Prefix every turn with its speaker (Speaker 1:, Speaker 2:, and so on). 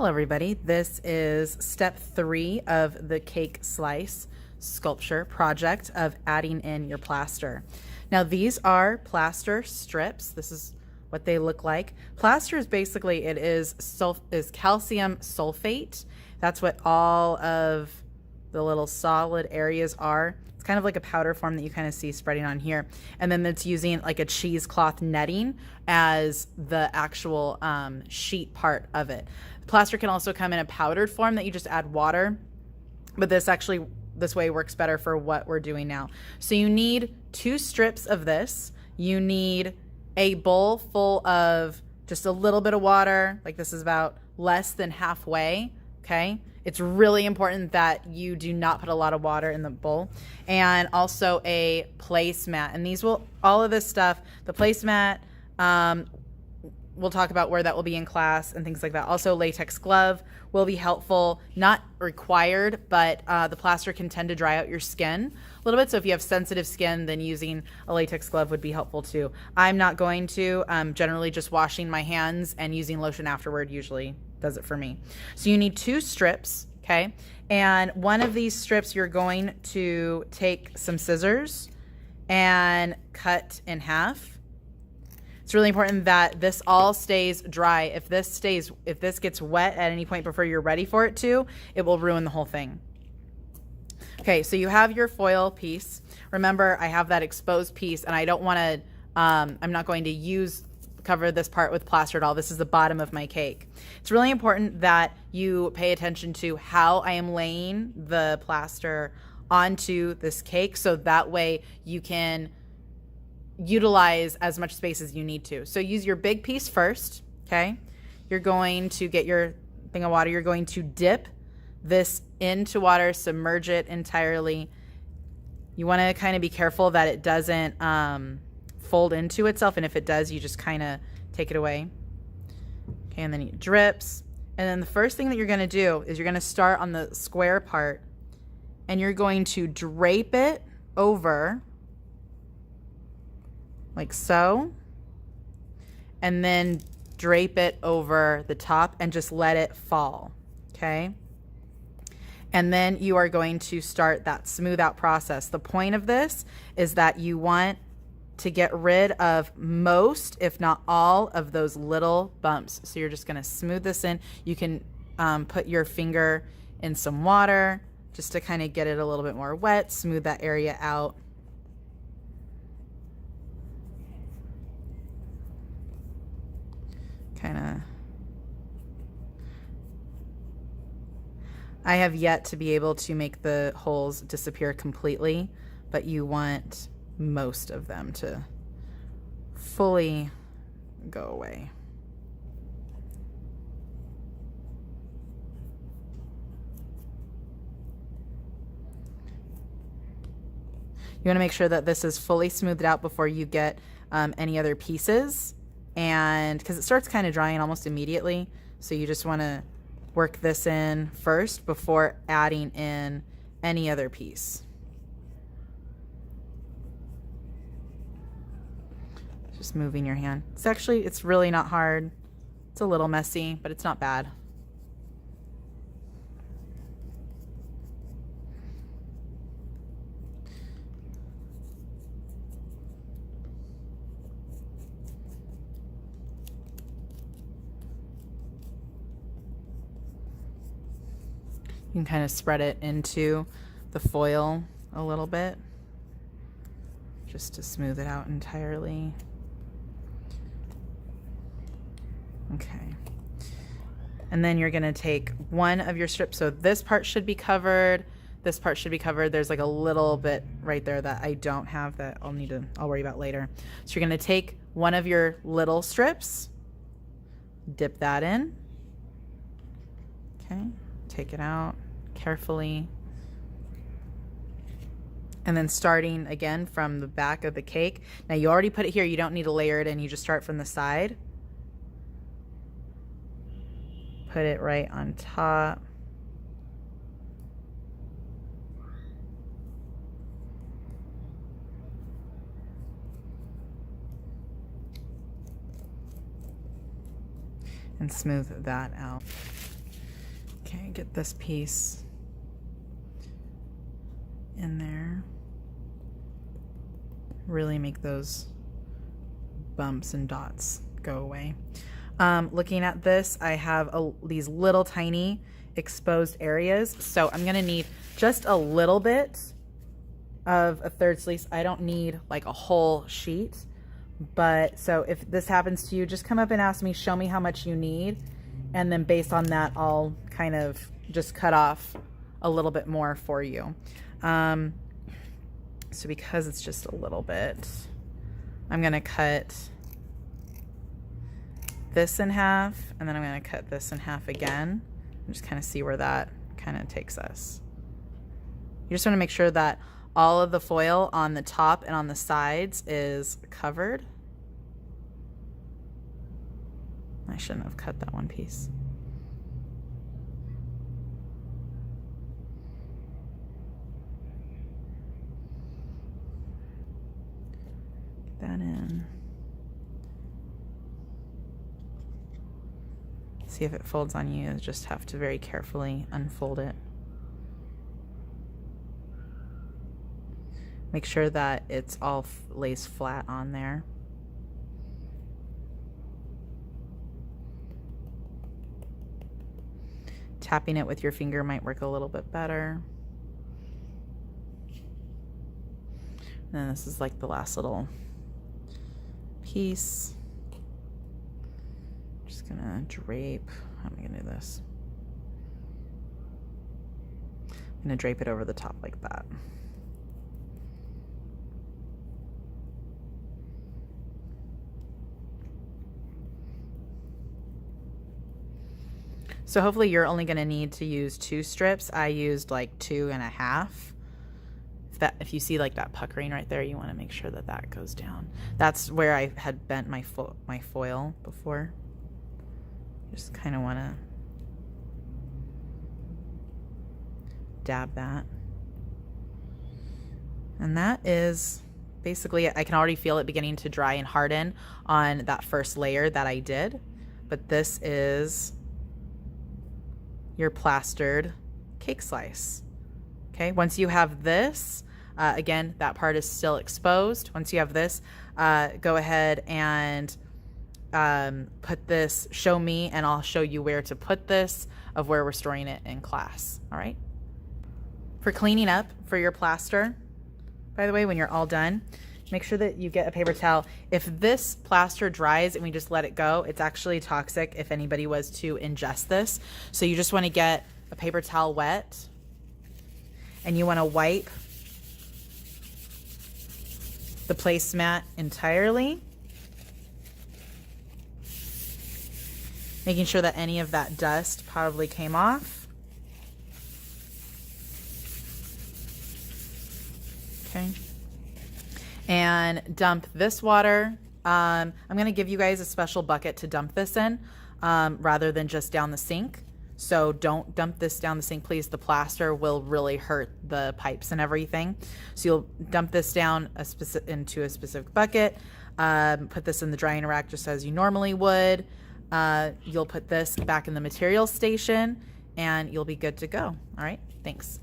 Speaker 1: Hello everybody, this is step 3 of the cake slice sculpture project of adding in your plaster. Now these are plaster strips. This is what they look like. Plaster is basically, it is calcium sulfate. That's what all of the little solid areas are. It's kind of like a powder form that you kind of see spreading on here. And then it's using like a cheesecloth netting as the actual sheet part of it. Plaster can also come in a powdered form that you just add water, but this way works better for what we're doing now. So you need 2 strips of this. You need a bowl full of just a little bit of water, like this is about less than halfway, okay? It's really important that you do not put a lot of water in the bowl. And also a placemat. And these will, all of this stuff, the placemat, we'll talk about where that will be in class and things like that. Also, latex glove will be helpful, not required, but the plaster can tend to dry out your skin a little bit. So if you have sensitive skin, then using a latex glove would be helpful too. I'm not going to. Generally just washing my hands and using lotion afterward usually does it for me. So you need 2 strips, okay? And one of these strips you're going to take some scissors and cut in half. It's really important that this all stays dry. If this gets wet at any point before you're ready for it to, it will ruin the whole thing. Okay, so you have your foil piece. Remember, I have that exposed piece and I don't want to, I'm not going to cover this part with plaster at all. This is the bottom of my cake. It's really important that you pay attention to how I am laying the plaster onto this cake so that way you can utilize as much space as you need to. So use your big piece first, okay? You're going to get your thing of water. You're going to dip this into water, submerge it entirely. You want to kind of be careful that it doesn't fold into itself, and if it does, you just kind of take it away. Okay, and then it drips. And then the first thing that you're going to do is you're going to start on the square part, and you're going to drape it over like so, and then drape it over the top and just let it fall, okay? And then you are going to start that smooth out process. The point of this is that you want to get rid of most, if not all, of those little bumps. So you're just going to smooth this in. You can put your finger in some water just to kind of get it a little bit more wet, smooth that area out. I have yet to be able to make the holes disappear completely, but you want most of them to fully go away. You want to make sure that this is fully smoothed out before you get any other pieces, and because it starts kind of drying almost immediately, so you just want to work this in first before adding in any other piece. Just moving your hand. It's really not hard. It's a little messy, but it's not bad. You can kind of spread it into the foil a little bit just to smooth it out entirely. Okay. And then you're going to take one of your strips. So this part should be covered. This part should be covered. There's like a little bit right there that I don't have that I'll worry about later. So you're going to take one of your little strips, dip that in. Okay. Take it out carefully. And then starting again from the back of the cake. Now you already put it here. You don't need to layer it in. You just start from the side. Put it right on top. And smooth that out. Okay, get this piece in there. Really make those bumps and dots go away. Looking at this, I have these little tiny exposed areas. So I'm gonna need just a little bit of a third sleeve. I don't need like a whole sheet, but so if this happens to you, just come up and ask me, show me how much you need. And then based on that, I'll kind of just cut off a little bit more for you. So because it's just a little bit, I'm gonna cut this in half, and then I'm gonna cut this in half again, and just kind of see where that kind of takes us. You just wanna make sure that all of the foil on the top and on the sides is covered. I shouldn't have cut that one piece. Get that in. See if it folds on you. You just have to very carefully unfold it. Make sure that it's all lays flat on there. Tapping it with your finger might work a little bit better. And then this is like the last little piece. Just gonna drape. How am I gonna do this? I'm gonna drape it over the top like that. So hopefully you're only going to need to use 2 strips. I used like 2.5. If you see like that puckering right there, you want to make sure that that goes down. That's where I had bent my foil before. Just kind of want to dab that. And that is basically it. I can already feel it beginning to dry and harden on that first layer that I did. But this is your plastered cake slice. Okay, once you have this, again, that part is still exposed. Once you have this, go ahead and put this, show me, and I'll show you where to put this, of where we're storing it in class. All right. For cleaning up for your plaster, by the way, when you're all done, make sure that you get a paper towel. If this plaster dries and we just let it go, it's actually toxic if anybody was to ingest this. So you just want to get a paper towel wet, and you want to wipe the placemat entirely, making sure that any of that dust probably came off. Okay. And dump this water. I'm going to give you guys a special bucket to dump this in rather than just down the sink. So don't dump this down the sink, please. The plaster will really hurt the pipes and everything. So you'll dump this down into a specific bucket. Put this in the drying rack just as you normally would. You'll put this back in the materials station and you'll be good to go. All right, thanks.